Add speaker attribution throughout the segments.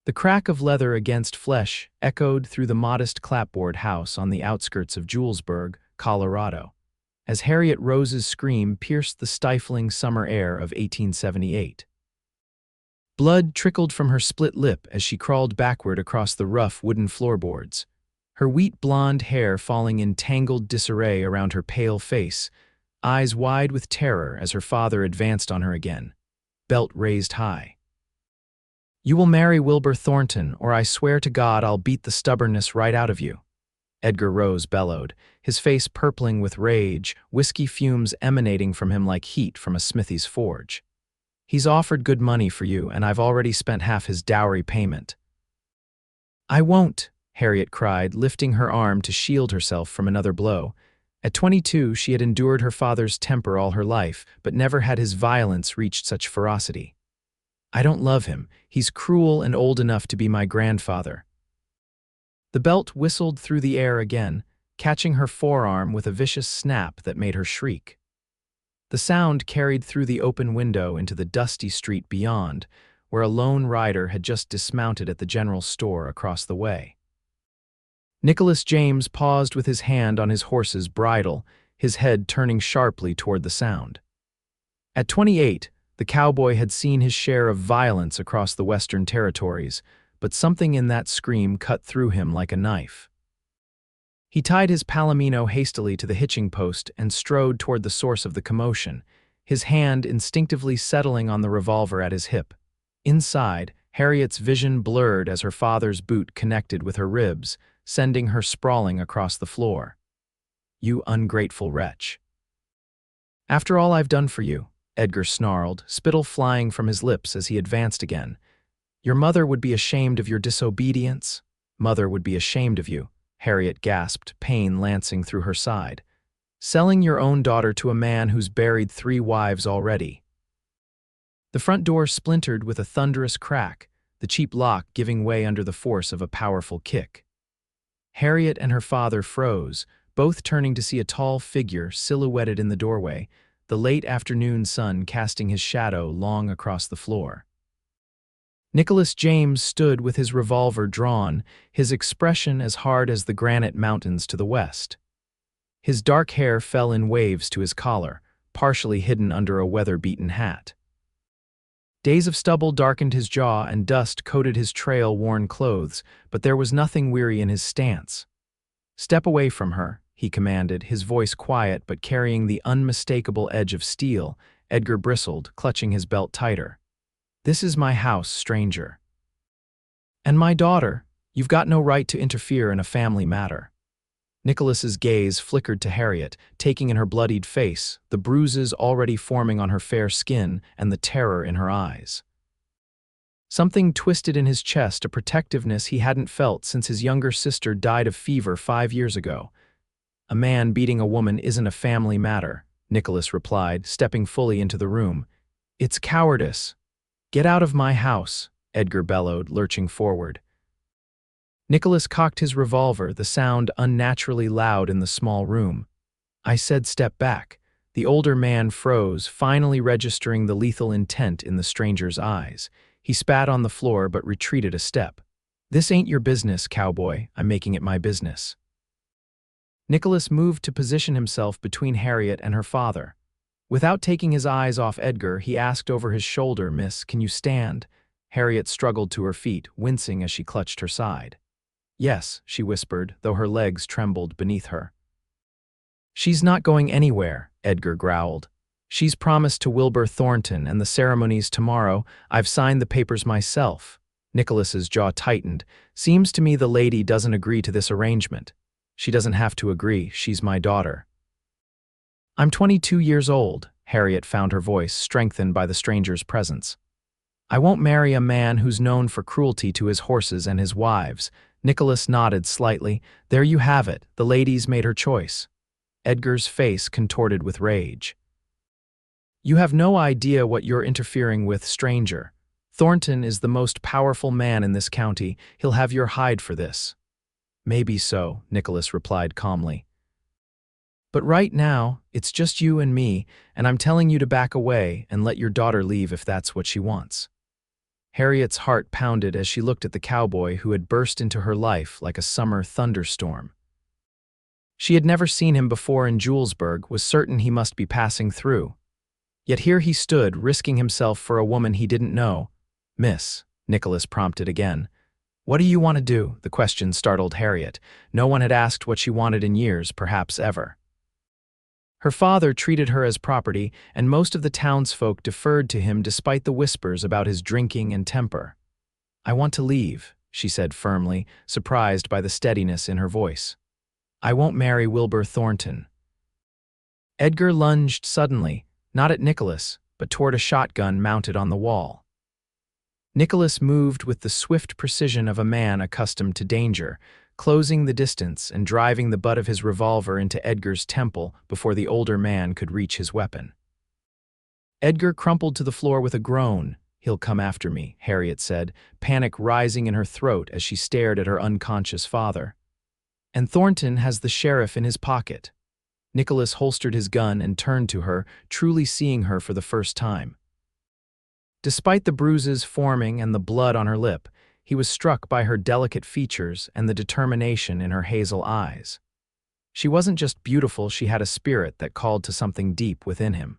Speaker 1: The crack of leather against flesh echoed through the modest clapboard house on the outskirts of Julesburg, Colorado, as Harriet Rose's scream pierced the stifling summer air of 1878. Blood trickled from her split lip as she crawled backward across the rough wooden floorboards, her wheat blonde hair falling in tangled disarray around her pale face, eyes wide with terror as her father advanced on her again, belt raised high. "You will marry Wilbur Thornton, or I swear to God I'll beat the stubbornness right out of you," Edgar Rose bellowed, his face purpling with rage, whiskey fumes emanating from him like heat from a smithy's forge. "He's offered good money for you, and I've already spent half his dowry payment." "I won't," Harriet cried, lifting her arm to shield herself from another blow. At 22, she had endured her father's temper all her life, but never had his violence reached such ferocity. "I don't love him. He's cruel and old enough to be my grandfather." The belt whistled through the air again, catching her forearm with a vicious snap that made her shriek. The sound carried through the open window into the dusty street beyond, where a lone rider had just dismounted at the general store across the way. Nicholas James paused with his hand on his horse's bridle, his head turning sharply toward the sound. At 28, the cowboy had seen his share of violence across the Western Territories, but something in that scream cut through him like a knife. He tied his palomino hastily to the hitching post and strode toward the source of the commotion, his hand instinctively settling on the revolver at his hip. Inside, Harriet's vision blurred as her father's boot connected with her ribs, sending her sprawling across the floor. "You ungrateful wretch." "After all I've done for you," Edgar snarled, spittle flying from his lips as he advanced again. "Your mother would be ashamed of your disobedience." "Mother would be ashamed of you," Harriet gasped, pain lancing through her side. "Selling your own daughter to a man who's buried 3 wives already." The front door splintered with a thunderous crack, the cheap lock giving way under the force of a powerful kick. Harriet and her father froze, both turning to see a tall figure silhouetted in the doorway, the late afternoon sun casting his shadow long across the floor. Nicholas James stood with his revolver drawn, his expression as hard as the granite mountains to the west. His dark hair fell in waves to his collar, partially hidden under a weather-beaten hat. Days of stubble darkened his jaw and dust coated his trail-worn clothes, but there was nothing weary in his stance. "Step away from her," he commanded, his voice quiet but carrying the unmistakable edge of steel. Edgar bristled, clutching his belt tighter. "This is my house, stranger. And my daughter. You've got no right to interfere in a family matter." Nicholas's gaze flickered to Harriet, taking in her bloodied face, the bruises already forming on her fair skin, and the terror in her eyes. Something twisted in his chest, a protectiveness he hadn't felt since his younger sister died of fever 5 years ago. "A man beating a woman isn't a family matter," Nicholas replied, stepping fully into the room. "It's cowardice." "Get out of my house," Edgar bellowed, lurching forward. Nicholas cocked his revolver, the sound unnaturally loud in the small room. "I said step back." The older man froze, finally registering the lethal intent in the stranger's eyes. He spat on the floor but retreated a step. "This ain't your business, cowboy. I'm making it my business." Nicholas moved to position himself between Harriet and her father. Without taking his eyes off Edgar, he asked over his shoulder, "Miss, can you stand?" Harriet struggled to her feet, wincing as she clutched her side. "Yes," she whispered, though her legs trembled beneath her. "She's not going anywhere," Edgar growled. "She's promised to Wilbur Thornton, and the ceremony's tomorrow. I've signed the papers myself." Nicholas's jaw tightened. "Seems to me the lady doesn't agree to this arrangement." "She doesn't have to agree. She's my daughter." "I'm 22 years old," Harriet found her voice strengthened by the stranger's presence. "I won't marry a man who's known for cruelty to his horses and his wives." Nicholas nodded slightly. "There you have it. The lady's made her choice." Edgar's face contorted with rage. "You have no idea what you're interfering with, stranger. Thornton is the most powerful man in this county. He'll have your hide for this." "Maybe so," Nicholas replied calmly. "But right now, it's just you and me, and I'm telling you to back away and let your daughter leave if that's what she wants." Harriet's heart pounded as she looked at the cowboy who had burst into her life like a summer thunderstorm. She had never seen him before in Julesburg, was certain he must be passing through. Yet here he stood, risking himself for a woman he didn't know. "Miss," Nicholas prompted again. "What do you want to do?" The question startled Harriet. No one had asked what she wanted in years, perhaps ever. Her father treated her as property, and most of the townsfolk deferred to him despite the whispers about his drinking and temper. "I want to leave," she said firmly, surprised by the steadiness in her voice. "I won't marry Wilbur Thornton." Edgar lunged suddenly, not at Nicholas, but toward a shotgun mounted on the wall. Nicholas moved with the swift precision of a man accustomed to danger, closing the distance and driving the butt of his revolver into Edgar's temple before the older man could reach his weapon. Edgar crumpled to the floor with a groan. "He'll come after me," Harriet said, panic rising in her throat as she stared at her unconscious father. "And Thornton has the sheriff in his pocket." Nicholas holstered his gun and turned to her, truly seeing her for the first time. Despite the bruises forming and the blood on her lip, he was struck by her delicate features and the determination in her hazel eyes. She wasn't just beautiful, she had a spirit that called to something deep within him.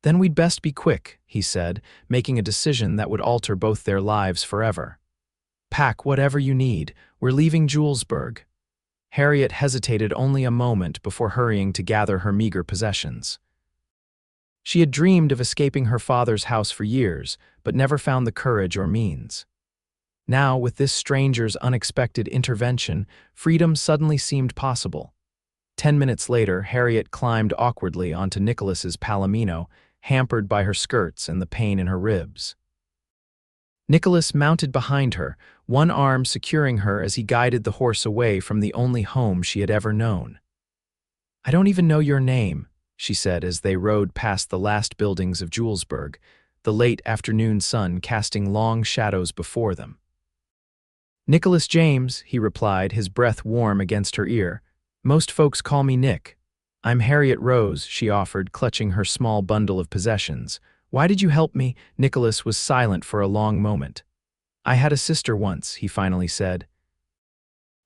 Speaker 1: "Then we'd best be quick," he said, making a decision that would alter both their lives forever. "Pack whatever you need. We're leaving Julesburg." Harriet hesitated only a moment before hurrying to gather her meager possessions. She had dreamed of escaping her father's house for years, but never found the courage or means. Now, with this stranger's unexpected intervention, freedom suddenly seemed possible. 10 minutes later, Harriet climbed awkwardly onto Nicholas's palomino, hampered by her skirts and the pain in her ribs. Nicholas mounted behind her, one arm securing her as he guided the horse away from the only home she had ever known. "I don't even know your name," she said as they rode past the last buildings of Julesburg, the late afternoon sun casting long shadows before them. "Nicholas James," he replied, his breath warm against her ear. "Most folks call me Nick." "I'm Harriet Rose," she offered, clutching her small bundle of possessions. "Why did you help me?" Nicholas was silent for a long moment. "I had a sister once," he finally said.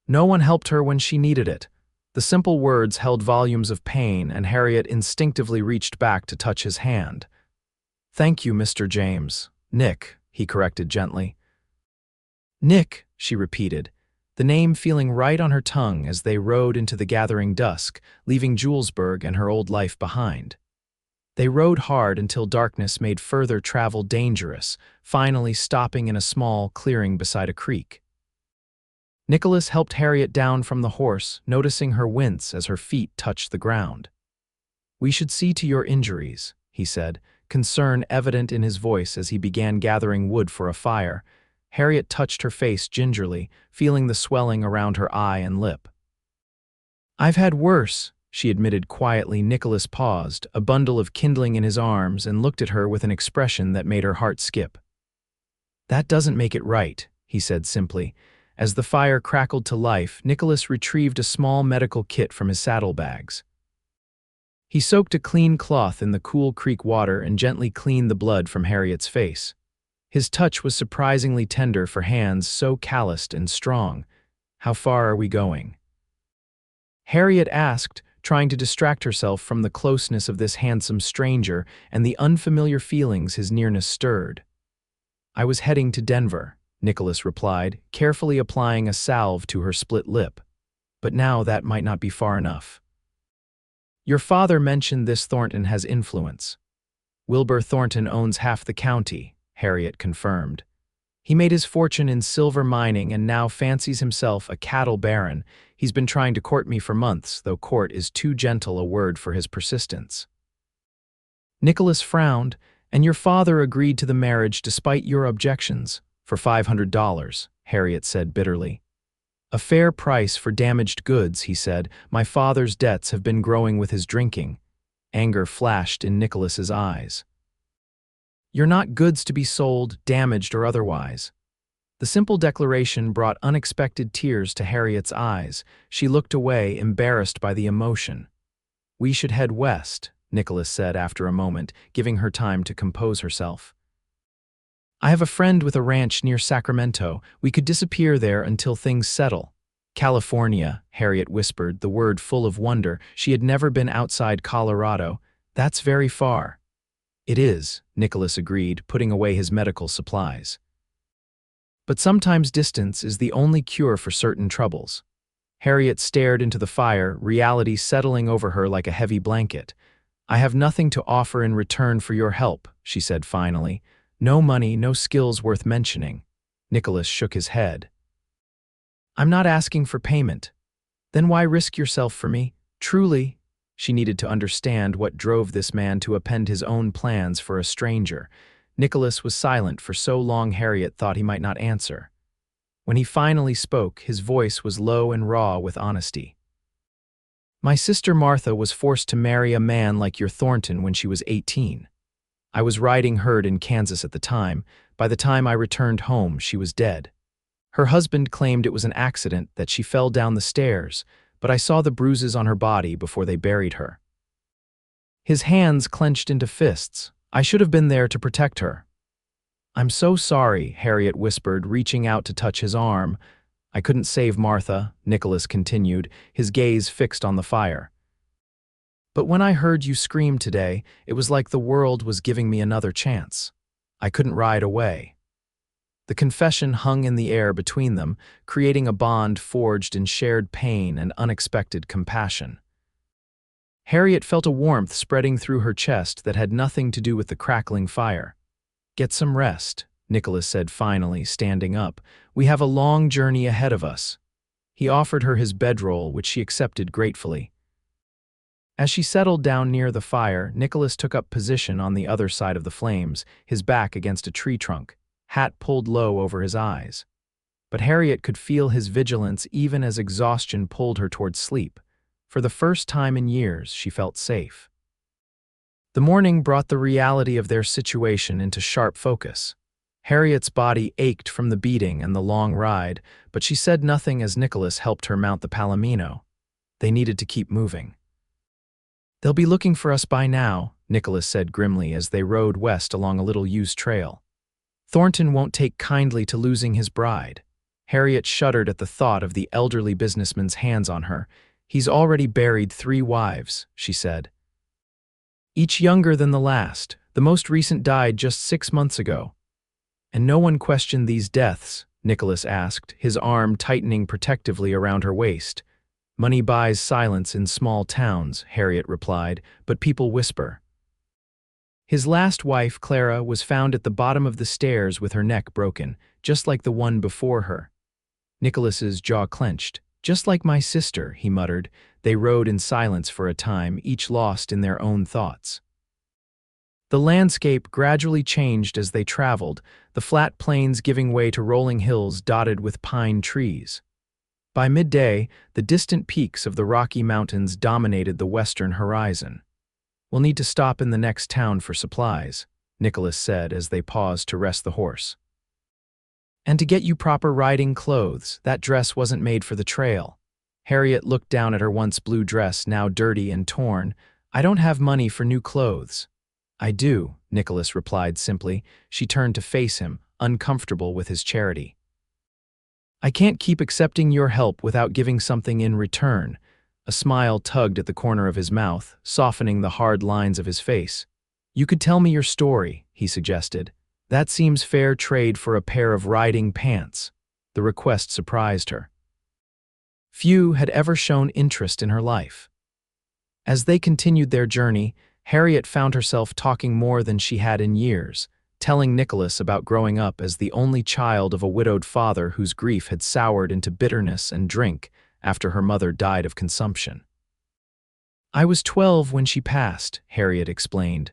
Speaker 1: "No one helped her when she needed it." The simple words held volumes of pain, and Harriet instinctively reached back to touch his hand. "Thank you, Mr. James." "Nick," he corrected gently. "Nick," she repeated, the name feeling right on her tongue as they rode into the gathering dusk, leaving Julesburg and her old life behind. They rode hard until darkness made further travel dangerous, finally stopping in a small clearing beside a creek. Nicholas helped Harriet down from the horse, noticing her wince as her feet touched the ground. "We should see to your injuries," he said, concern evident in his voice as he began gathering wood for a fire. Harriet touched her face gingerly, feeling the swelling around her eye and lip. "I've had worse," she admitted quietly. Nicholas paused, a bundle of kindling in his arms, and looked at her with an expression that made her heart skip. "That doesn't make it right," he said simply. As the fire crackled to life, Nicholas retrieved a small medical kit from his saddlebags. He soaked a clean cloth in the cool creek water and gently cleaned the blood from Harriet's face. His touch was surprisingly tender for hands so calloused and strong. "How far are we going?" Harriet asked, trying to distract herself from the closeness of this handsome stranger and the unfamiliar feelings his nearness stirred. "I was heading to Denver," Nicholas replied, carefully applying a salve to her split lip. "But now that might not be far enough." "Your father mentioned this Thornton has influence." "Wilbur Thornton owns half the county," Harriet confirmed. "He made his fortune in silver mining and now fancies himself a cattle baron. He's been trying to court me for months, though court is too gentle a word for his persistence." Nicholas frowned. "And your father agreed to the marriage despite your objections, for $500, Harriet said bitterly. "A fair price for damaged goods," he said. "My father's debts have been growing with his drinking." Anger flashed in Nicholas's eyes. "You're not goods to be sold, damaged or otherwise." The simple declaration brought unexpected tears to Harriet's eyes. She looked away, embarrassed by the emotion. "We should head west," Nicholas said after a moment, giving her time to compose herself. I have a friend with a ranch near Sacramento. We could disappear there until things settle. California, Harriet whispered, the word full of wonder. She had never been outside Colorado. That's very far. It is, Nicholas agreed, putting away his medical supplies. But sometimes distance is the only cure for certain troubles. Harriet stared into the fire, reality settling over her like a heavy blanket. I have nothing to offer in return for your help, she said finally. No money, no skills worth mentioning. Nicholas shook his head. I'm not asking for payment. Then why risk yourself for me? Truly, she needed to understand what drove this man to append his own plans for a stranger. Nicholas was silent for so long Harriet thought he might not answer. When he finally spoke, his voice was low and raw with honesty. My sister Martha was forced to marry a man like your Thornton when she was 18. I was riding herd in Kansas at the time. By the time I returned home, she was dead. Her husband claimed it was an accident, that she fell down the stairs, but I saw the bruises on her body before they buried her. His hands clenched into fists. I should have been there to protect her. I'm so sorry, Harriet whispered, reaching out to touch his arm. I couldn't save Martha, Nicholas continued, his gaze fixed on the fire. But when I heard you scream today, it was like the world was giving me another chance. I couldn't ride away. The confession hung in the air between them, creating a bond forged in shared pain and unexpected compassion. Harriet felt a warmth spreading through her chest that had nothing to do with the crackling fire. Get some rest, Nicholas said finally, standing up. We have a long journey ahead of us. He offered her his bedroll, which she accepted gratefully. As she settled down near the fire, Nicholas took up position on the other side of the flames, his back against a tree trunk, hat pulled low over his eyes. But Harriet could feel his vigilance even as exhaustion pulled her towards sleep. For the first time in years, she felt safe. The morning brought the reality of their situation into sharp focus. Harriet's body ached from the beating and the long ride, but she said nothing as Nicholas helped her mount the Palomino. They needed to keep moving. They'll be looking for us by now, Nicholas said grimly as they rode west along a little used trail. Thornton won't take kindly to losing his bride. Harriet shuddered at the thought of the elderly businessman's hands on her. He's already buried 3 wives, she said. Each younger than the last. The most recent died just 6 months ago. And no one questioned these deaths, Nicholas asked, his arm tightening protectively around her waist. Money buys silence in small towns, Harriet replied, but people whisper. His last wife, Clara, was found at the bottom of the stairs with her neck broken, just like the one before her. Nicholas's jaw clenched. Just like my sister, he muttered. They rode in silence for a time, each lost in their own thoughts. The landscape gradually changed as they traveled, the flat plains giving way to rolling hills dotted with pine trees. By midday, the distant peaks of the Rocky Mountains dominated the western horizon. We'll need to stop in the next town for supplies, Nicholas said as they paused to rest the horse. And to get you proper riding clothes. That dress wasn't made for the trail. Harriet looked down at her once blue dress, now dirty and torn. I don't have money for new clothes. I do, Nicholas replied simply. She turned to face him, uncomfortable with his charity. I can't keep accepting your help without giving something in return. A smile tugged at the corner of his mouth, softening the hard lines of his face. You could tell me your story, he suggested. That seems fair trade for a pair of riding pants. The request surprised her. Few had ever shown interest in her life. As they continued their journey, Harriet found herself talking more than she had in years, telling Nicholas about growing up as the only child of a widowed father whose grief had soured into bitterness and drink after her mother died of consumption. I was 12 when she passed, Harriet explained.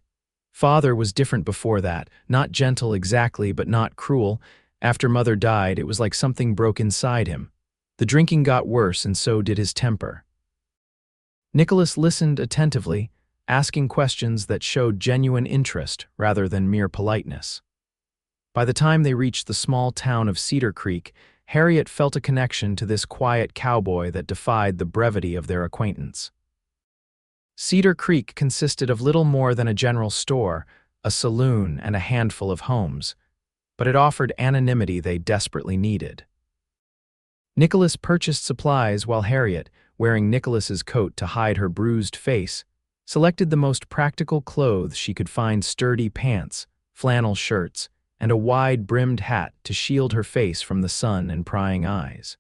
Speaker 1: Father was different before that, not gentle exactly, but not cruel. After Mother died, it was like something broke inside him. The drinking got worse, and so did his temper. Nicholas listened attentively, asking questions that showed genuine interest rather than mere politeness. By the time they reached the small town of Cedar Creek, Harriet felt a connection to this quiet cowboy that defied the brevity of their acquaintance. Cedar Creek consisted of little more than a general store, a saloon, and a handful of homes. but it offered anonymity they desperately needed. Nicholas purchased supplies while Harriet, wearing Nicholas's coat to hide her bruised face, selected the most practical clothes she could find: sturdy pants, flannel shirts, and a wide-brimmed hat to shield her face from the sun and prying eyes.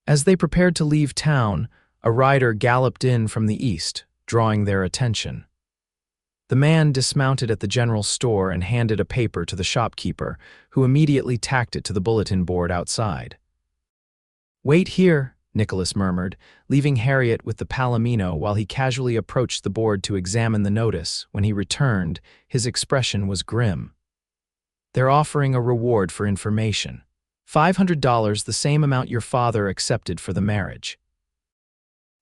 Speaker 1: As they prepared to leave town, a rider galloped in from the east, drawing their attention. The man dismounted at the general store and handed a paper to the shopkeeper, who immediately tacked it to the bulletin board outside. "Wait here," Nicholas murmured, leaving Harriet with the palomino while he casually approached the board to examine the notice. When he returned, his expression was grim. "They're offering a reward for information. $500, the same amount your father accepted for the marriage."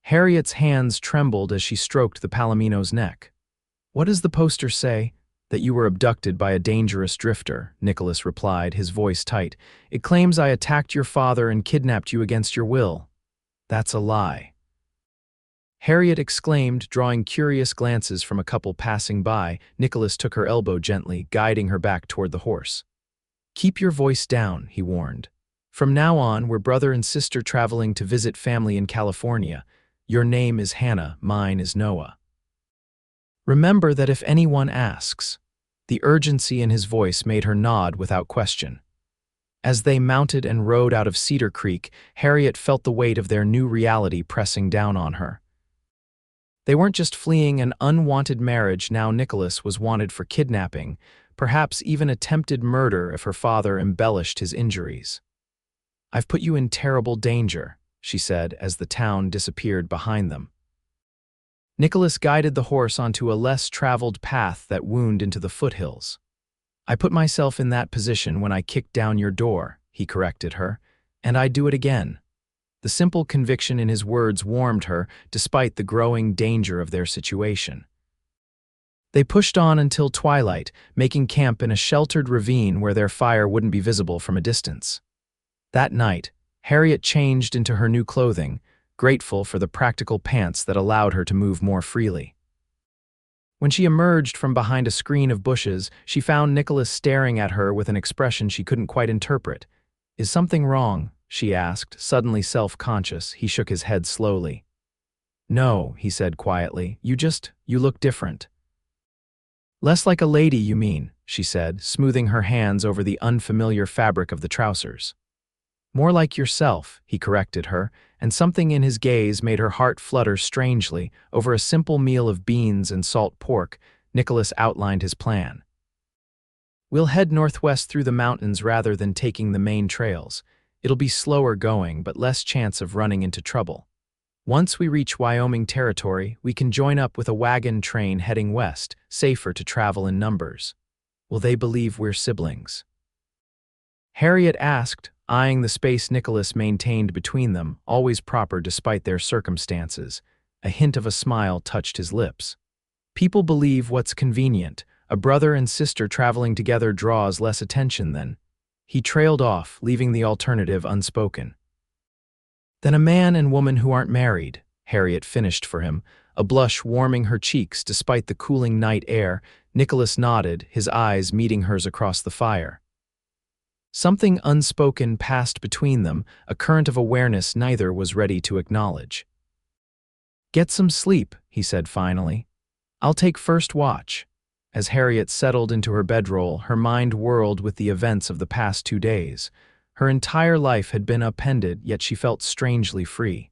Speaker 1: Harriet's hands trembled as she stroked the palomino's neck. "What does the poster say?" "That you were abducted by a dangerous drifter," Nicholas replied, his voice tight. "It claims I attacked your father and kidnapped you against your will." "That's a lie." Harriet exclaimed, drawing curious glances from a couple passing by. Nicholas took her elbow gently, guiding her back toward the horse. "Keep your voice down," he warned. "From now on, we're brother and sister traveling to visit family in California. Your name is Hannah, mine is Noah. Remember that if anyone asks." The urgency in his voice made her nod without question. As they mounted and rode out of Cedar Creek, Harriet felt the weight of their new reality pressing down on her. They weren't just fleeing an unwanted marriage. Now Nicholas was wanted for kidnapping, perhaps even attempted murder if her father embellished his injuries. "I've put you in terrible danger," she said as the town disappeared behind them. Nicholas guided the horse onto a less traveled path that wound into the foothills. "I put myself in that position when I kicked down your door," he corrected her, "and I'd do it again." The simple conviction in his words warmed her, despite the growing danger of their situation. They pushed on until twilight, making camp in a sheltered ravine where their fire wouldn't be visible from a distance. That night, Harriet changed into her new clothing, grateful for the practical pants that allowed her to move more freely. When she emerged from behind a screen of bushes, she found Nicholas staring at her with an expression she couldn't quite interpret. "Is something wrong?" she asked, suddenly self-conscious. He shook his head slowly. "No," he said quietly. You look different." "Less like a lady, you mean," she said, smoothing her hands over the unfamiliar fabric of the trousers. "More like yourself," he corrected her, and something in his gaze made her heart flutter strangely. Over a simple meal of beans and salt pork, Nicholas outlined his plan. "We'll head northwest through the mountains rather than taking the main trails. It'll be slower going, but less chance of running into trouble. Once we reach Wyoming territory, we can join up with a wagon train heading west, safer to travel in numbers. Will they believe we're siblings?" Harriet asked, eyeing the space Nicholas maintained between them, always proper despite their circumstances. A hint of a smile touched his lips. "People believe what's convenient. A brother and sister traveling together draws less attention than—" He trailed off, leaving the alternative unspoken. "Then a man and woman who aren't married," Harriet finished for him, a blush warming her cheeks despite the cooling night air. Nicholas nodded, his eyes meeting hers across the fire. Something unspoken passed between them, a current of awareness neither was ready to acknowledge. "Get some sleep," he said finally. "I'll take first watch." As Harriet settled into her bedroll, her mind whirled with the events of the past 2 days. Her entire life had been upended, yet she felt strangely free.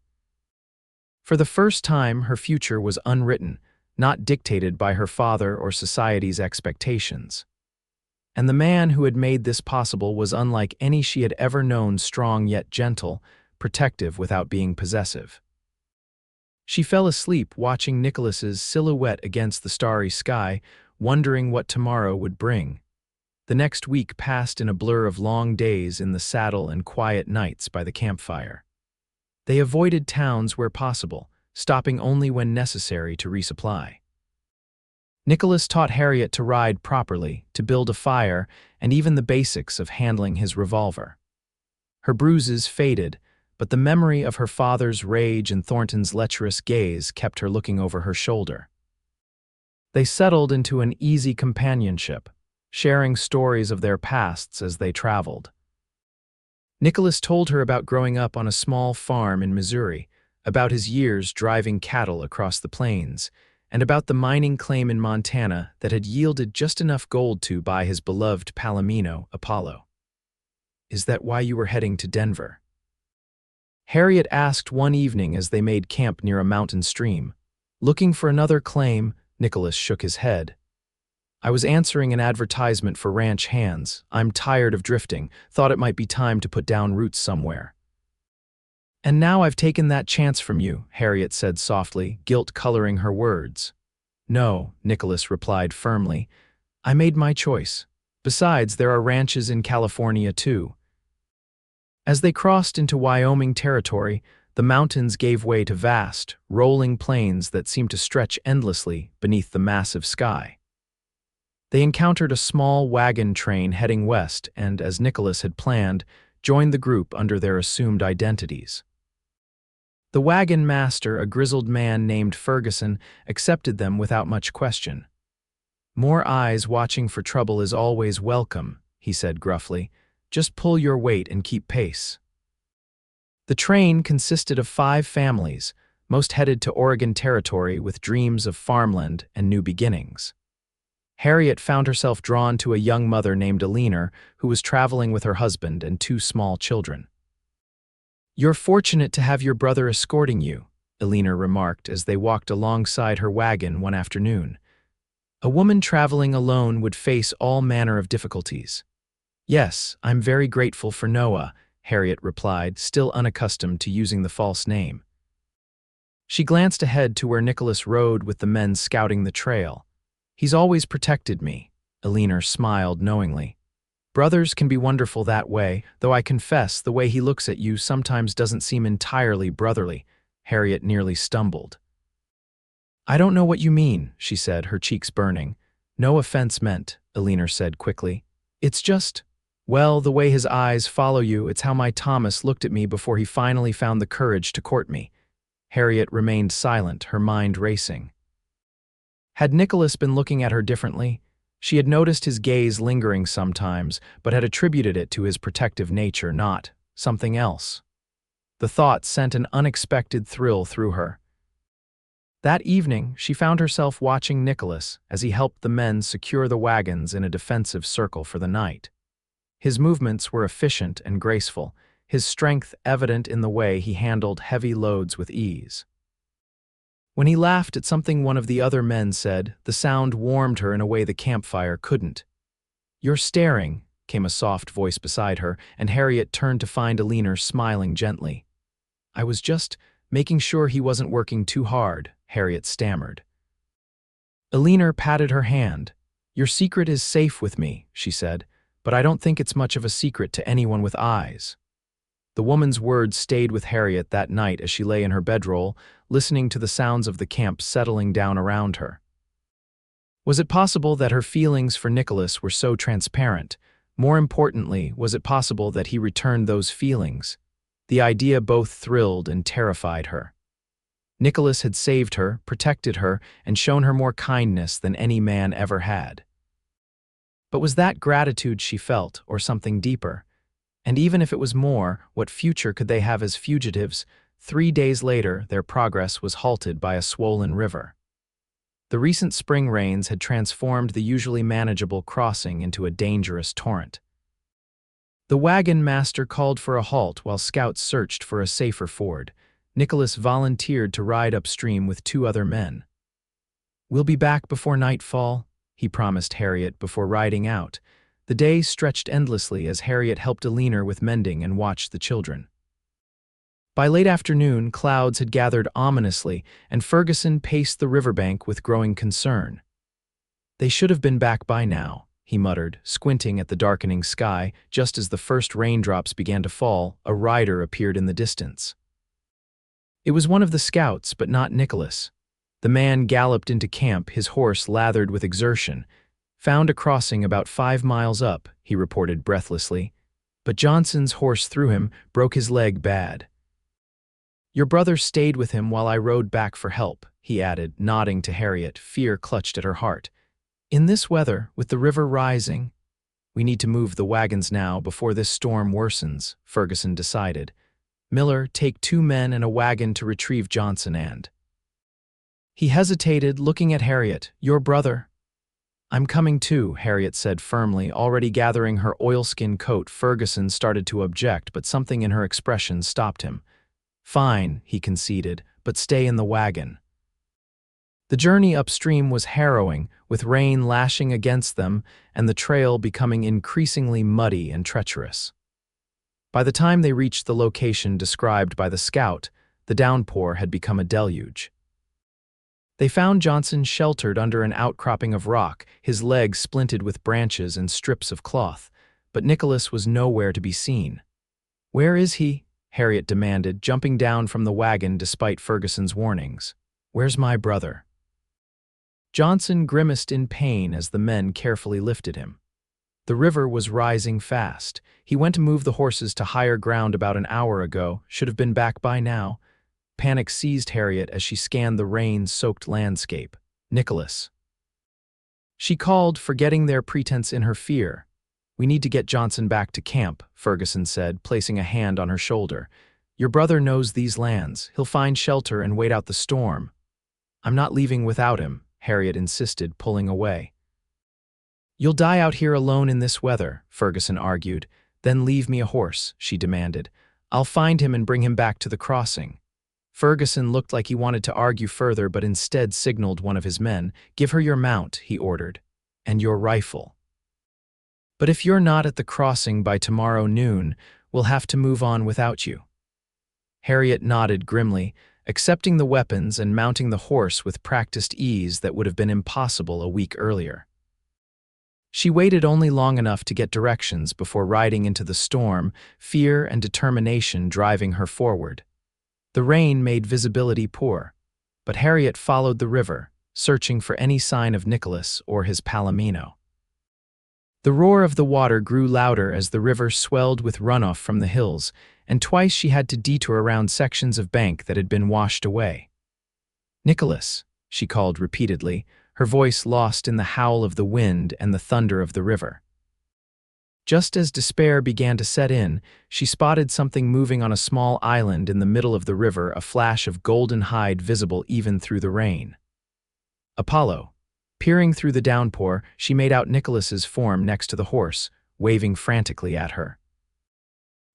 Speaker 1: For the first time, her future was unwritten, not dictated by her father or society's expectations. And the man who had made this possible was unlike any she had ever known, strong yet gentle, protective without being possessive. She fell asleep watching Nicholas's silhouette against the starry sky, wondering what tomorrow would bring. The next week passed in a blur of long days in the saddle and quiet nights by the campfire. They avoided towns where possible, stopping only when necessary to resupply. Nicholas taught Harriet to ride properly, to build a fire, and even the basics of handling his revolver. Her bruises faded, but the memory of her father's rage and Thornton's lecherous gaze kept her looking over her shoulder. They settled into an easy companionship. sharing stories of their pasts as they traveled. Nicholas told her about growing up on a small farm in Missouri, about his years driving cattle across the plains, and about the mining claim in Montana that had yielded just enough gold to buy his beloved Palomino, Apollo. "Is that why you were heading to Denver?" Harriet asked one evening as they made camp near a mountain stream. Looking for another claim, Nicholas shook his head. "I was answering an advertisement for ranch hands. I'm tired of drifting, thought it might be time to put down roots somewhere." "And now I've taken that chance from you," Harriet said softly, guilt coloring her words. "No," Nicholas replied firmly. "I made my choice. Besides, there are ranches in California too." As they crossed into Wyoming territory, the mountains gave way to vast, rolling plains that seemed to stretch endlessly beneath the massive sky. They encountered a small wagon train heading west and, as Nicholas had planned, joined the group under their assumed identities. The wagon master, a grizzled man named Ferguson, accepted them without much question. "More eyes watching for trouble is always welcome," he said gruffly. "Just pull your weight and keep pace." The train consisted of 5 families, most headed to Oregon Territory with dreams of farmland and new beginnings. Harriet found herself drawn to a young mother named Eleanor, who was traveling with her husband and 2 small children. "You're fortunate to have your brother escorting you," Eleanor remarked as they walked alongside her wagon one afternoon. "A woman traveling alone would face all manner of difficulties." "Yes, I'm very grateful for Noah," Harriet replied, still unaccustomed to using the false name. She glanced ahead to where Nicholas rode with the men scouting the trail. "He's always protected me," Eleanor smiled knowingly. "Brothers can be wonderful that way, though I confess the way he looks at you sometimes doesn't seem entirely brotherly." Harriet nearly stumbled. "I don't know what you mean," she said, her cheeks burning. "No offense meant," Eleanor said quickly. "It's just, well, the way his eyes follow you, it's how my Thomas looked at me before he finally found the courage to court me." Harriet remained silent, her mind racing. Had Nicholas been looking at her differently? She had noticed his gaze lingering sometimes, but had attributed it to his protective nature, not something else. The thought sent an unexpected thrill through her. That evening, she found herself watching Nicholas as he helped the men secure the wagons in a defensive circle for the night. His movements were efficient and graceful, his strength evident in the way he handled heavy loads with ease. When he laughed at something one of the other men said, the sound warmed her in a way the campfire couldn't. "You're staring," came a soft voice beside her, and Harriet turned to find Eleanor smiling gently. "I was just making sure he wasn't working too hard," Harriet stammered. Eleanor patted her hand. "Your secret is safe with me," she said, "but I don't think it's much of a secret to anyone with eyes." The woman's words stayed with Harriet that night as she lay in her bedroll, listening to the sounds of the camp settling down around her. Was it possible that her feelings for Nicholas were so transparent? More importantly, was it possible that he returned those feelings? The idea both thrilled and terrified her. Nicholas had saved her, protected her, and shown her more kindness than any man ever had. But was that gratitude she felt, or something deeper? And even if it was more, what future could they have as fugitives? 3 days later, their progress was halted by a swollen river. The recent spring rains had transformed the usually manageable crossing into a dangerous torrent. The wagon master called for a halt while scouts searched for a safer ford. Nicholas volunteered to ride upstream with 2 other men. "We'll be back before nightfall," he promised Harriet before riding out. The day stretched endlessly as Harriet helped Eleanor with mending and watched the children. By late afternoon, clouds had gathered ominously, and Ferguson paced the riverbank with growing concern. "They should have been back by now," he muttered, squinting at the darkening sky. Just as the first raindrops began to fall, a rider appeared in the distance. It was one of the scouts, but not Nicholas. The man galloped into camp, his horse lathered with exertion. "Found a crossing about 5 miles up," he reported breathlessly. "But Johnson's horse threw him, broke his leg bad." "Your brother stayed with him while I rode back for help," he added, nodding to Harriet, fear clutched at her heart. In this weather, with the river rising, we need to move the wagons now before this storm worsens, Ferguson decided. Miller, take 2 men and a wagon to retrieve Johnson and... He hesitated, looking at Harriet. Your brother? I'm coming too, Harriet said firmly, already gathering her oilskin coat. Ferguson started to object, but something in her expression stopped him. Fine, he conceded, but stay in the wagon. The journey upstream was harrowing, with rain lashing against them and the trail becoming increasingly muddy and treacherous. By the time they reached the location described by the scout, the downpour had become a deluge. They found Johnson sheltered under an outcropping of rock, his legs splinted with branches and strips of cloth, but Nicholas was nowhere to be seen. Where is he? Harriet demanded, jumping down from the wagon despite Ferguson's warnings. Where's my brother? Johnson grimaced in pain as the men carefully lifted him. The river was rising fast. He went to move the horses to higher ground about an hour ago, should have been back by now. Panic seized Harriet as she scanned the rain-soaked landscape. Nicholas. She called, forgetting their pretense in her fear. We need to get Johnson back to camp, Ferguson said, placing a hand on her shoulder. Your brother knows these lands. He'll find shelter and wait out the storm. I'm not leaving without him, Harriet insisted, pulling away. You'll die out here alone in this weather, Ferguson argued. Then leave me a horse, she demanded. I'll find him and bring him back to the crossing. Ferguson looked like he wanted to argue further, but instead signaled one of his men. Give her your mount, he ordered, and your rifle. But if you're not at the crossing by tomorrow noon, we'll have to move on without you. Harriet nodded grimly, accepting the weapons and mounting the horse with practiced ease that would have been impossible a week earlier. She waited only long enough to get directions before riding into the storm, fear and determination driving her forward. The rain made visibility poor, but Harriet followed the river, searching for any sign of Nicholas or his palomino. The roar of the water grew louder as the river swelled with runoff from the hills, and twice she had to detour around sections of bank that had been washed away. Nicholas, she called repeatedly, her voice lost in the howl of the wind and the thunder of the river. Just as despair began to set in, she spotted something moving on a small island in the middle of the river, a flash of golden hide visible even through the rain. Apollo. Peering through the downpour, she made out Nicholas's form next to the horse, waving frantically at her.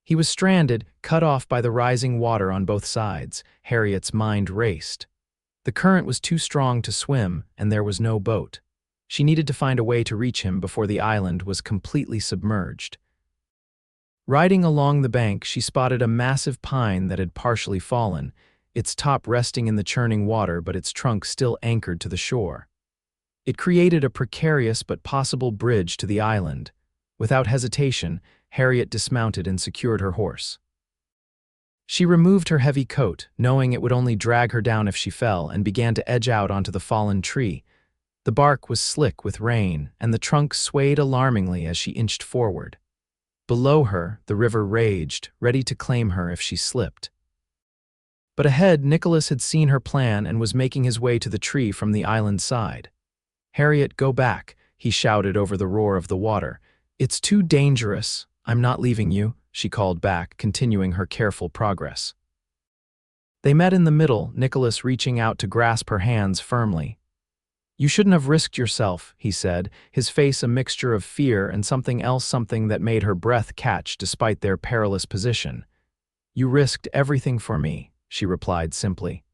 Speaker 1: He was stranded, cut off by the rising water on both sides. Harriet's mind raced. The current was too strong to swim, and there was no boat. She needed to find a way to reach him before the island was completely submerged. Riding along the bank, she spotted a massive pine that had partially fallen, its top resting in the churning water but its trunk still anchored to the shore. It created a precarious but possible bridge to the island. Without hesitation, Harriet dismounted and secured her horse. She removed her heavy coat, knowing it would only drag her down if she fell, and began to edge out onto the fallen tree. The bark was slick with rain, and the trunk swayed alarmingly as she inched forward. Below her, the river raged, ready to claim her if she slipped. But ahead, Nicholas had seen her plan and was making his way to the tree from the island side. Harriet, go back, he shouted over the roar of the water. It's too dangerous. I'm not leaving you, she called back, continuing her careful progress. They met in the middle, Nicholas reaching out to grasp her hands firmly. You shouldn't have risked yourself, he said, his face a mixture of fear and something else, something that made her breath catch despite their perilous position. You risked everything for me, she replied simply.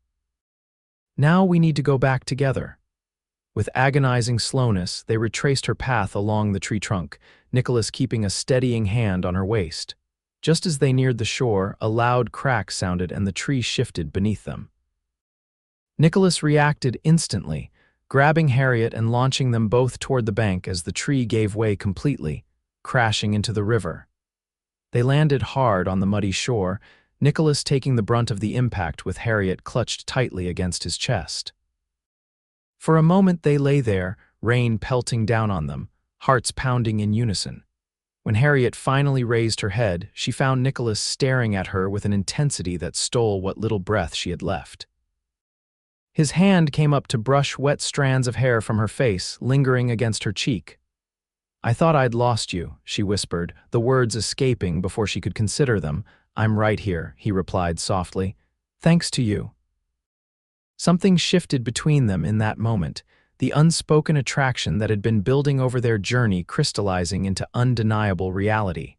Speaker 1: Now we need to go back together. With agonizing slowness, they retraced her path along the tree trunk, Nicholas keeping a steadying hand on her waist. Just as they neared the shore, a loud crack sounded and the tree shifted beneath them. Nicholas reacted instantly, grabbing Harriet and launching them both toward the bank as the tree gave way completely, crashing into the river. They landed hard on the muddy shore, Nicholas taking the brunt of the impact with Harriet clutched tightly against his chest. For a moment they lay there, rain pelting down on them, hearts pounding in unison. When Harriet finally raised her head, she found Nicholas staring at her with an intensity that stole what little breath she had left. His hand came up to brush wet strands of hair from her face, lingering against her cheek. "I thought I'd lost you," she whispered, the words escaping before she could consider them. "I'm right here," he replied softly. "Thanks to you." Something shifted between them in that moment, the unspoken attraction that had been building over their journey crystallizing into undeniable reality.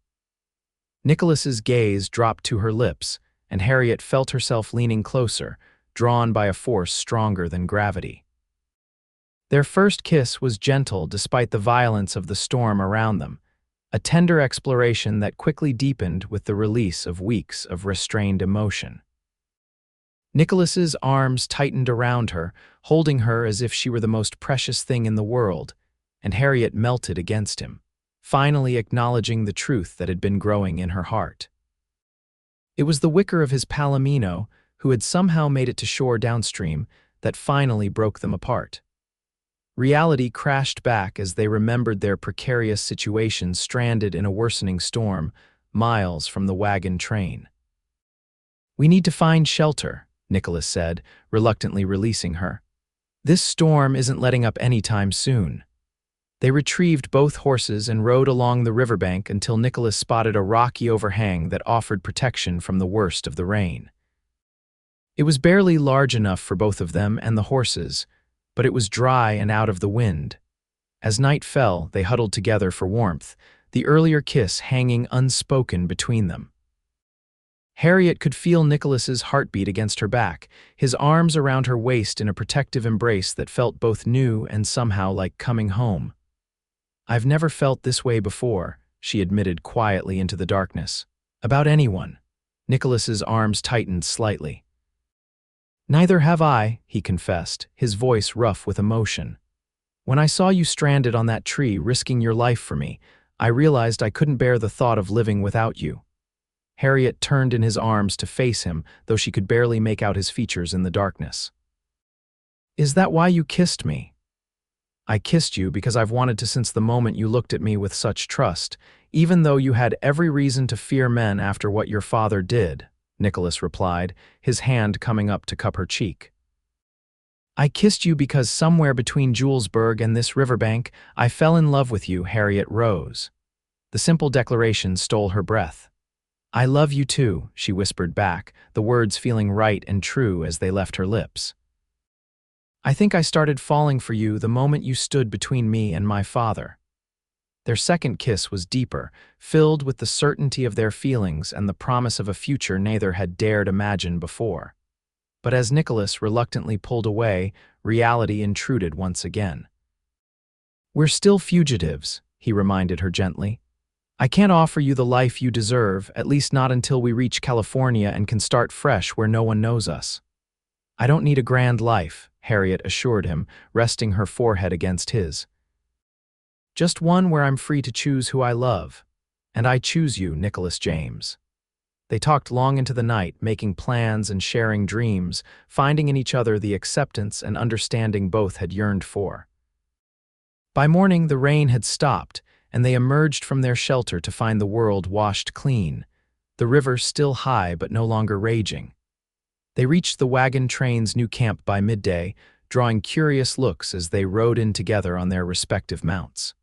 Speaker 1: Nicholas's gaze dropped to her lips, and Harriet felt herself leaning closer, drawn by a force stronger than gravity. Their first kiss was gentle despite the violence of the storm around them, a tender exploration that quickly deepened with the release of weeks of restrained emotion. Nicholas's arms tightened around her, holding her as if she were the most precious thing in the world, and Harriet melted against him, finally acknowledging the truth that had been growing in her heart. It was the wicker of his palomino, who had somehow made it to shore downstream, that finally broke them apart. Reality crashed back as they remembered their precarious situation stranded in a worsening storm, miles from the wagon train. "We need to find shelter," Nicholas said, reluctantly releasing her. "This storm isn't letting up anytime soon." They retrieved both horses and rode along the riverbank until Nicholas spotted a rocky overhang that offered protection from the worst of the rain. It was barely large enough for both of them and the horses, but it was dry and out of the wind. As night fell, they huddled together for warmth, the earlier kiss hanging unspoken between them. Harriet could feel Nicholas's heartbeat against her back, his arms around her waist in a protective embrace that felt both new and somehow like coming home. "I've never felt this way before," she admitted quietly into the darkness. "About anyone." Nicholas's arms tightened slightly. "Neither have I," he confessed, his voice rough with emotion. "When I saw you stranded on that tree risking your life for me, I realized I couldn't bear the thought of living without you." Harriet turned in his arms to face him, though she could barely make out his features in the darkness. "Is that why you kissed me?" "I kissed you because I've wanted to since the moment you looked at me with such trust, even though you had every reason to fear men after what your father did," Nicholas replied, his hand coming up to cup her cheek. "I kissed you because somewhere between Julesburg and this riverbank, I fell in love with you, Harriet Rose." The simple declaration stole her breath. "I love you too," she whispered back, the words feeling right and true as they left her lips. "I think I started falling for you the moment you stood between me and my father." Their second kiss was deeper, filled with the certainty of their feelings and the promise of a future neither had dared imagine before. But as Nicholas reluctantly pulled away, reality intruded once again. "We're still fugitives," he reminded her gently. "I can't offer you the life you deserve, at least not until we reach California and can start fresh where no one knows us." "I don't need a grand life," Harriet assured him, resting her forehead against his. "Just one where I'm free to choose who I love. And I choose you, Nicholas James." They talked long into the night, making plans and sharing dreams, finding in each other the acceptance and understanding both had yearned for. By morning, the rain had stopped, and they emerged from their shelter to find the world washed clean, the river still high but no longer raging. They reached the wagon train's new camp by midday, drawing curious looks as they rode in together on their respective mounts.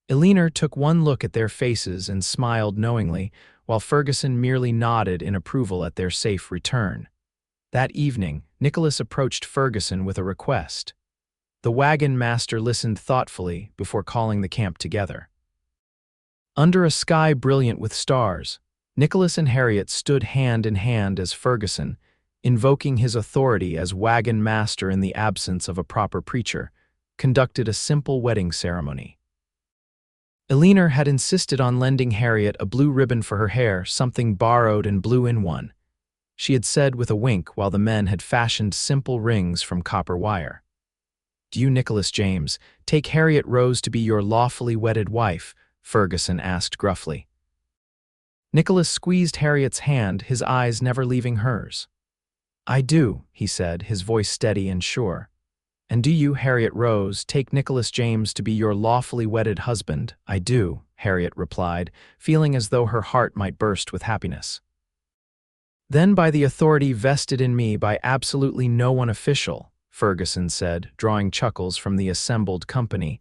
Speaker 1: Eleanor took one look at their faces and smiled knowingly, while Ferguson merely nodded in approval at their safe return. That evening, Nicholas approached Ferguson with a request. The wagon master listened thoughtfully before calling the camp together. Under a sky brilliant with stars, Nicholas and Harriet stood hand in hand as Ferguson, invoking his authority as wagon master in the absence of a proper preacher, conducted a simple wedding ceremony. Eleanor had insisted on lending Harriet a blue ribbon for her hair, something borrowed and blew in one. She had said with a wink while the men had fashioned simple rings from copper wire. "Do you, Nicholas James, take Harriet Rose to be your lawfully wedded wife?" Ferguson asked gruffly. Nicholas squeezed Harriet's hand, his eyes never leaving hers. "I do," he said, his voice steady and sure. "And do you, Harriet Rose, take Nicholas James to be your lawfully wedded husband?" "I do," Harriet replied, feeling as though her heart might burst with happiness. Then by the authority vested in me by absolutely no one official, Ferguson said, drawing chuckles from the assembled company,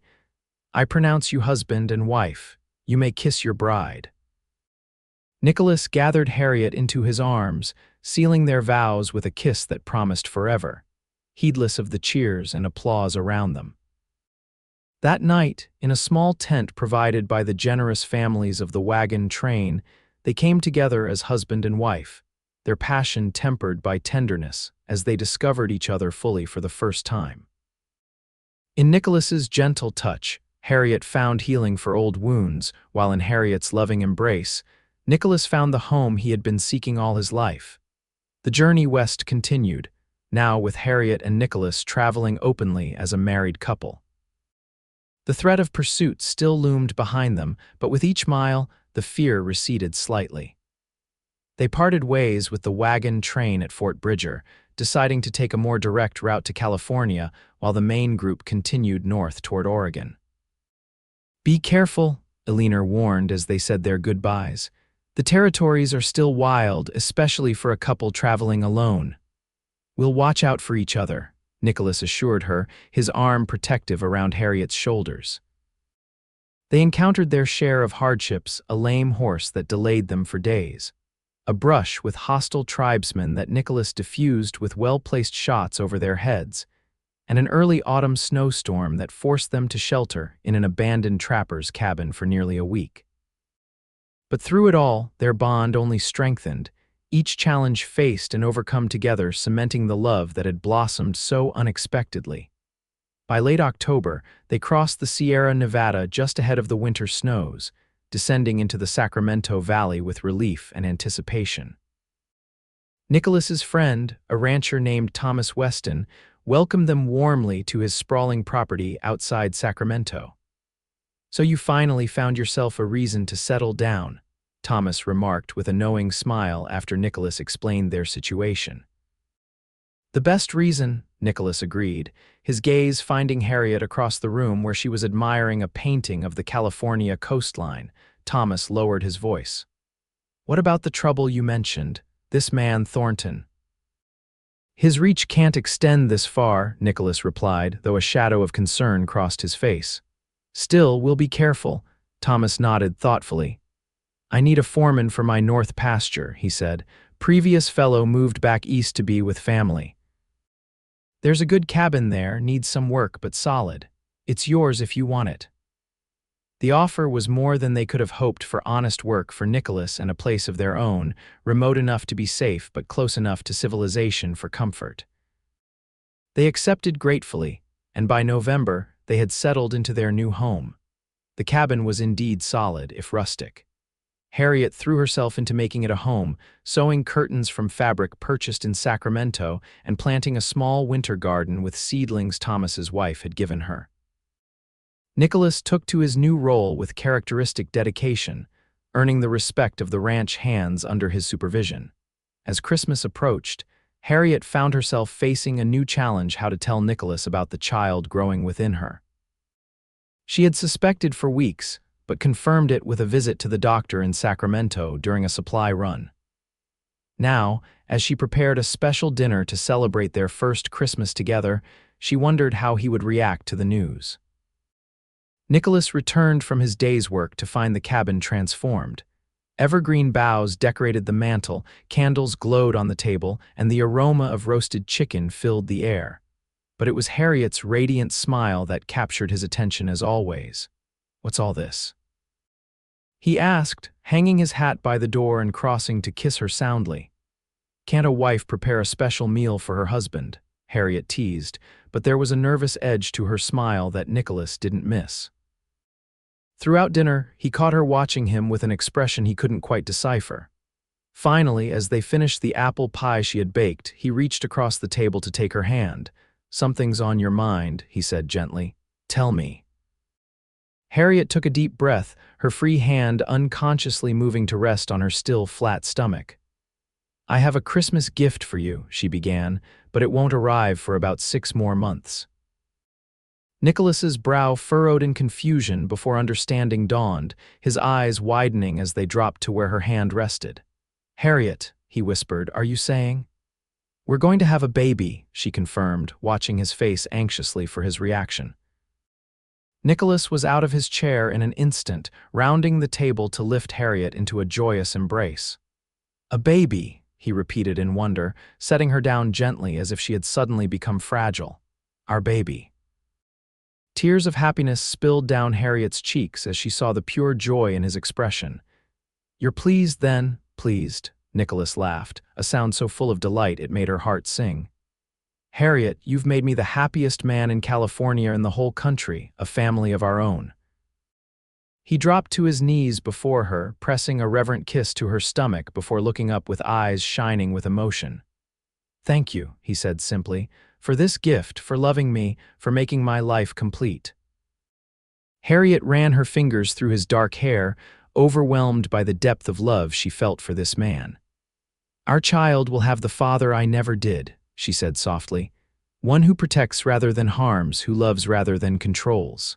Speaker 1: I pronounce you husband and wife. You may kiss your bride. Nicholas gathered Harriet into his arms, sealing their vows with a kiss that promised forever, heedless of the cheers and applause around them. That night, in a small tent provided by the generous families of the wagon train, they came together as husband and wife, their passion tempered by tenderness as they discovered each other fully for the first time. In Nicholas's gentle touch, Harriet found healing for old wounds, while in Harriet's loving embrace, Nicholas found the home he had been seeking all his life. The journey west continued, now with Harriet and Nicholas traveling openly as a married couple. The threat of pursuit still loomed behind them, but with each mile, the fear receded slightly. They parted ways with the wagon train at Fort Bridger, deciding to take a more direct route to California while the main group continued north toward Oregon. Be careful, Eleanor warned as they said their goodbyes. The territories are still wild, especially for a couple traveling alone. We'll watch out for each other, Nicholas assured her, his arm protective around Harriet's shoulders. They encountered their share of hardships, a lame horse that delayed them for days, a brush with hostile tribesmen that Nicholas diffused with well-placed shots over their heads, and an early autumn snowstorm that forced them to shelter in an abandoned trapper's cabin for nearly a week. But through it all, their bond only strengthened, each challenge faced and overcome together, cementing the love that had blossomed so unexpectedly. By late October, they crossed the Sierra Nevada just ahead of the winter snows, descending into the Sacramento Valley with relief and anticipation. Nicholas's friend, a rancher named Thomas Weston, welcomed them warmly to his sprawling property outside Sacramento. So you finally found yourself a reason to settle down, Thomas remarked with a knowing smile after Nicholas explained their situation. The best reason, Nicholas agreed, his gaze finding Harriet across the room where she was admiring a painting of the California coastline. Thomas lowered his voice. What about the trouble you mentioned, this man Thornton? His reach can't extend this far, Nicholas replied, though a shadow of concern crossed his face. Still, we'll be careful, Thomas nodded thoughtfully. I need a foreman for my north pasture, he said. Previous fellow moved back east to be with family. There's a good cabin there, needs some work but solid. It's yours if you want it. The offer was more than they could have hoped for honest work for Nicholas and a place of their own, remote enough to be safe but close enough to civilization for comfort. They accepted gratefully, and by November, they had settled into their new home. The cabin was indeed solid, if rustic. Harriet threw herself into making it a home, sewing curtains from fabric purchased in Sacramento and planting a small winter garden with seedlings Thomas's wife had given her. Nicholas took to his new role with characteristic dedication, earning the respect of the ranch hands under his supervision. As Christmas approached, Harriet found herself facing a new challenge: how to tell Nicholas about the child growing within her. She had suspected for weeks, but confirmed it with a visit to the doctor in Sacramento during a supply run. Now, as she prepared a special dinner to celebrate their first Christmas together, she wondered how he would react to the news. Nicholas returned from his day's work to find the cabin transformed. Evergreen boughs decorated the mantel, candles glowed on the table, and the aroma of roasted chicken filled the air. But it was Harriet's radiant smile that captured his attention as always. What's all this? He asked, hanging his hat by the door and crossing to kiss her soundly. Can't a wife prepare a special meal for her husband? Harriet teased, but there was a nervous edge to her smile that Nicholas didn't miss. Throughout dinner, he caught her watching him with an expression he couldn't quite decipher. Finally, as they finished the apple pie she had baked, he reached across the table to take her hand. Something's on your mind, he said gently. Tell me. Harriet took a deep breath, her free hand unconsciously moving to rest on her still flat stomach. I have a Christmas gift for you, she began, but it won't arrive for about 6 more months. Nicholas's brow furrowed in confusion before understanding dawned, his eyes widening as they dropped to where her hand rested. Harriet, he whispered. Are you saying? We're going to have a baby, she confirmed, watching his face anxiously for his reaction. Nicholas was out of his chair in an instant, rounding the table to lift Harriet into a joyous embrace. A baby, he repeated in wonder, setting her down gently as if she had suddenly become fragile. Our baby. Tears of happiness spilled down Harriet's cheeks as she saw the pure joy in his expression. You're pleased then? Pleased, Nicholas laughed, a sound so full of delight it made her heart sing. Harriet, you've made me the happiest man in California and the whole country, a family of our own. He dropped to his knees before her, pressing a reverent kiss to her stomach before looking up with eyes shining with emotion. Thank you, he said simply, for this gift, for loving me, for making my life complete. Harriet ran her fingers through his dark hair, overwhelmed by the depth of love she felt for this man. Our child will have the father I never did, she said softly, one who protects rather than harms, who loves rather than controls.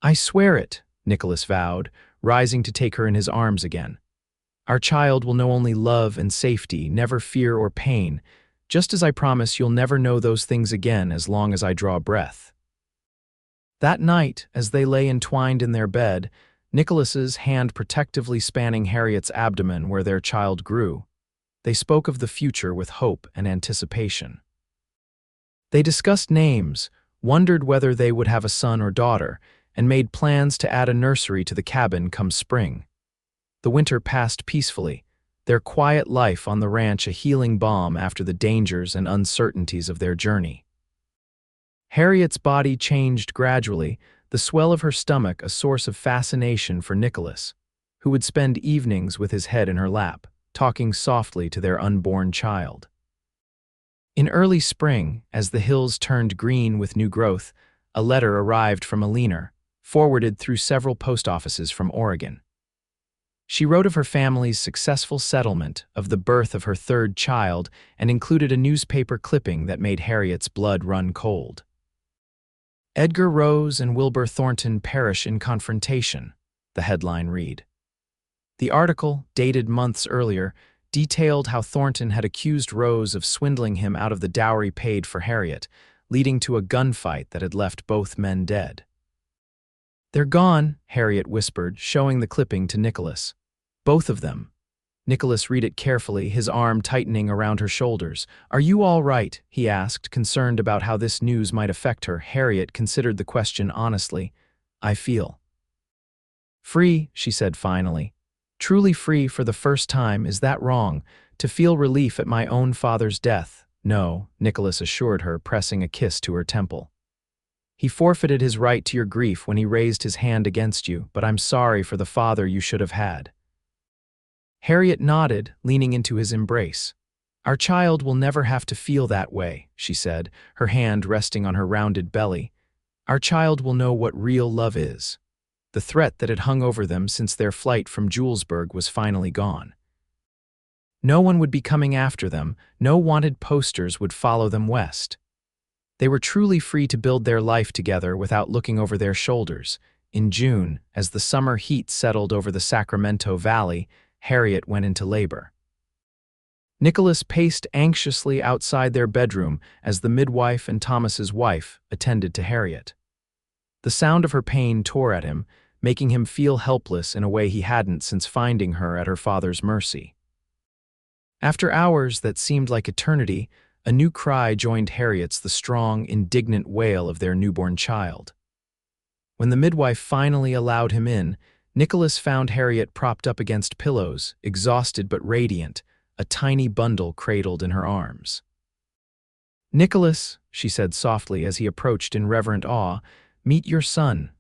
Speaker 1: I swear it, Nicholas vowed, rising to take her in his arms again. Our child will know only love and safety, never fear or pain, just as I promise you'll never know those things again as long as I draw breath. That night, as they lay entwined in their bed, Nicholas's hand protectively spanning Harriet's abdomen where their child grew, they spoke of the future with hope and anticipation. They discussed names, wondered whether they would have a son or daughter, and made plans to add a nursery to the cabin come spring. The winter passed peacefully, their quiet life on the ranch a healing balm after the dangers and uncertainties of their journey. Harriet's body changed gradually, the swell of her stomach a source of fascination for Nicholas, who would spend evenings with his head in her lap, talking softly to their unborn child. In early spring, as the hills turned green with new growth, a letter arrived from Alina, forwarded through several post offices from Oregon. She wrote of her family's successful settlement, of the birth of her third child, and included a newspaper clipping that made Harriet's blood run cold. Edgar Rose and Wilbur Thornton perish in confrontation, the headline read. The article, dated months earlier, detailed how Thornton had accused Rose of swindling him out of the dowry paid for Harriet, leading to a gunfight that had left both men dead. They're gone, Harriet whispered, showing the clipping to Nicholas. Both of them. Nicholas read it carefully, his arm tightening around her shoulders. Are you all right? He asked, concerned about how this news might affect her. Harriet considered the question honestly. I feel free, she said finally. Truly free for the first time. Is that wrong? To feel relief at my own father's death? No, Nicholas assured her, pressing a kiss to her temple. He forfeited his right to your grief when he raised his hand against you, but I'm sorry for the father you should have had. Harriet nodded, leaning into his embrace. Our child will never have to feel that way, she said, her hand resting on her rounded belly. Our child will know what real love is. The threat that had hung over them since their flight from Julesburg was finally gone. No one would be coming after them, no wanted posters would follow them west. They were truly free to build their life together without looking over their shoulders. In June, as the summer heat settled over the Sacramento Valley, Harriet went into labor. Nicholas paced anxiously outside their bedroom as the midwife and Thomas's wife attended to Harriet. The sound of her pain tore at him, making him feel helpless in a way he hadn't since finding her at her father's mercy. After hours that seemed like eternity, a new cry joined Harriet's, the strong, indignant wail of their newborn child. When the midwife finally allowed him in, Nicholas found Harriet propped up against pillows, exhausted but radiant, a tiny bundle cradled in her arms. Nicholas, she said softly as he approached in reverent awe, meet your son.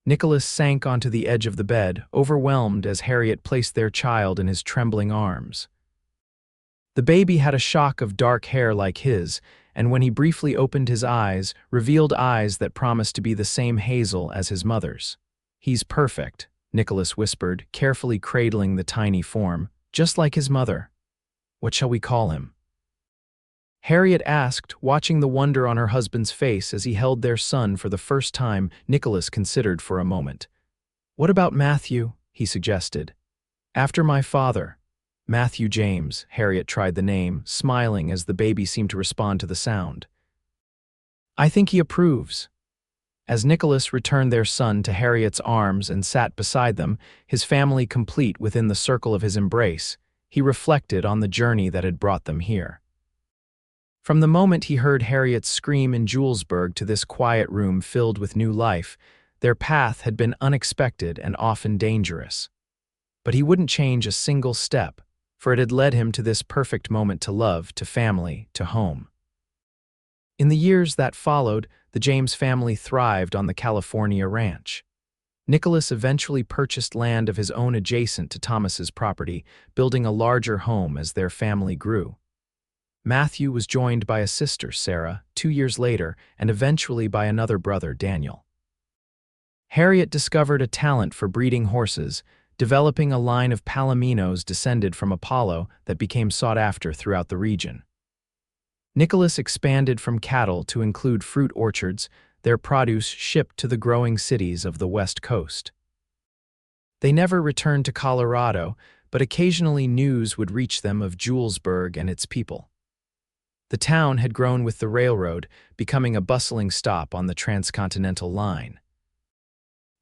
Speaker 1: Nicholas sank onto the edge of the bed, overwhelmed as Harriet placed their child in his trembling arms. The baby had a shock of dark hair like his, and when he briefly opened his eyes, revealed eyes that promised to be the same hazel as his mother's. He's perfect, Nicholas whispered, carefully cradling the tiny form, just like his mother. What shall we call him? Harriet asked, watching the wonder on her husband's face as he held their son for the first time. Nicholas considered for a moment. What about Matthew? He suggested. After my father. Matthew James, Harriet tried the name, smiling as the baby seemed to respond to the sound. I think he approves. As Nicholas returned their son to Harriet's arms and sat beside them, his family complete within the circle of his embrace, he reflected on the journey that had brought them here. From the moment he heard Harriet's scream in Julesburg to this quiet room filled with new life, their path had been unexpected and often dangerous. But he wouldn't change a single step, for it had led him to this perfect moment to love, to family, to home. In the years that followed, the James family thrived on the California ranch. Nicholas eventually purchased land of his own adjacent to Thomas's property, building a larger home as their family grew. Matthew was joined by a sister, Sarah, 2 years later, and eventually by another brother, Daniel. Harriet discovered a talent for breeding horses, developing a line of Palominos descended from Apollo that became sought after throughout the region. Nicholas expanded from cattle to include fruit orchards, their produce shipped to the growing cities of the West Coast. They never returned to Colorado, but occasionally news would reach them of Julesburg and its people. The town had grown with the railroad, becoming a bustling stop on the transcontinental line.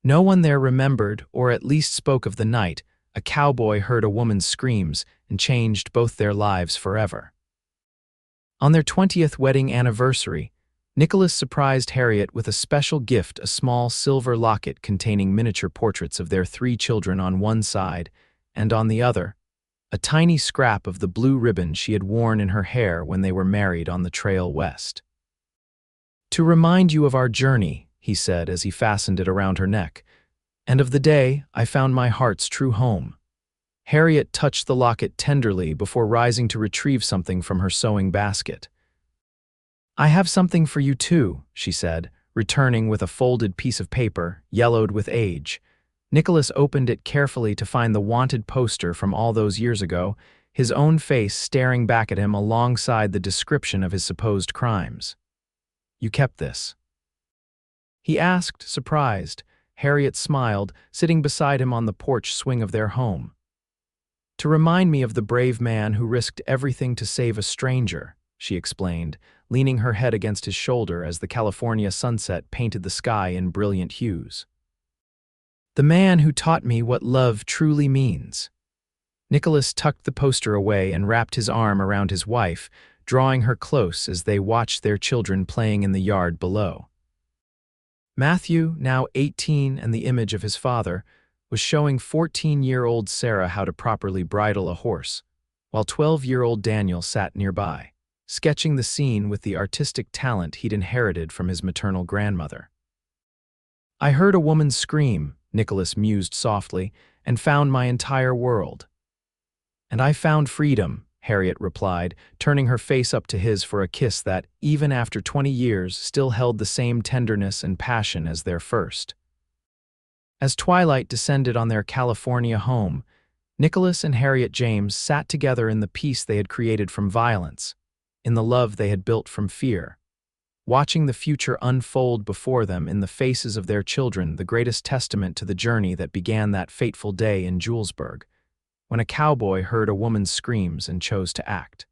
Speaker 1: No one there remembered, or at least spoke of the night, a cowboy heard a woman's screams and changed both their lives forever. On their 20th wedding anniversary, Nicholas surprised Harriet with a special gift, a small silver locket containing miniature portraits of their 3 children on one side, and on the other, a tiny scrap of the blue ribbon she had worn in her hair when they were married on the trail west. To remind you of our journey, he said as he fastened it around her neck, and of the day I found my heart's true home. Harriet touched the locket tenderly before rising to retrieve something from her sewing basket. I have something for you too, she said, returning with a folded piece of paper, yellowed with age. Nicholas opened it carefully to find the wanted poster from all those years ago, his own face staring back at him alongside the description of his supposed crimes. You kept this? He asked, surprised. Harriet smiled, sitting beside him on the porch swing of their home. To remind me of the brave man who risked everything to save a stranger, she explained, leaning her head against his shoulder as the California sunset painted the sky in brilliant hues. The man who taught me what love truly means. Nicholas tucked the poster away and wrapped his arm around his wife, drawing her close as they watched their children playing in the yard below. Matthew, now 18 and the image of his father, was showing 14-year-old Sarah how to properly bridle a horse, while 12-year-old Daniel sat nearby, sketching the scene with the artistic talent he'd inherited from his maternal grandmother. I heard a woman scream, Nicholas mused softly, and found my entire world. And I found freedom, Harriet replied, turning her face up to his for a kiss that, even after 20 years, still held the same tenderness and passion as their first. As twilight descended on their California home, Nicholas and Harriet James sat together in the peace they had created from violence, in the love they had built from fear, watching the future unfold before them in the faces of their children, the greatest testament to the journey that began that fateful day in Julesburg, when a cowboy heard a woman's screams and chose to act.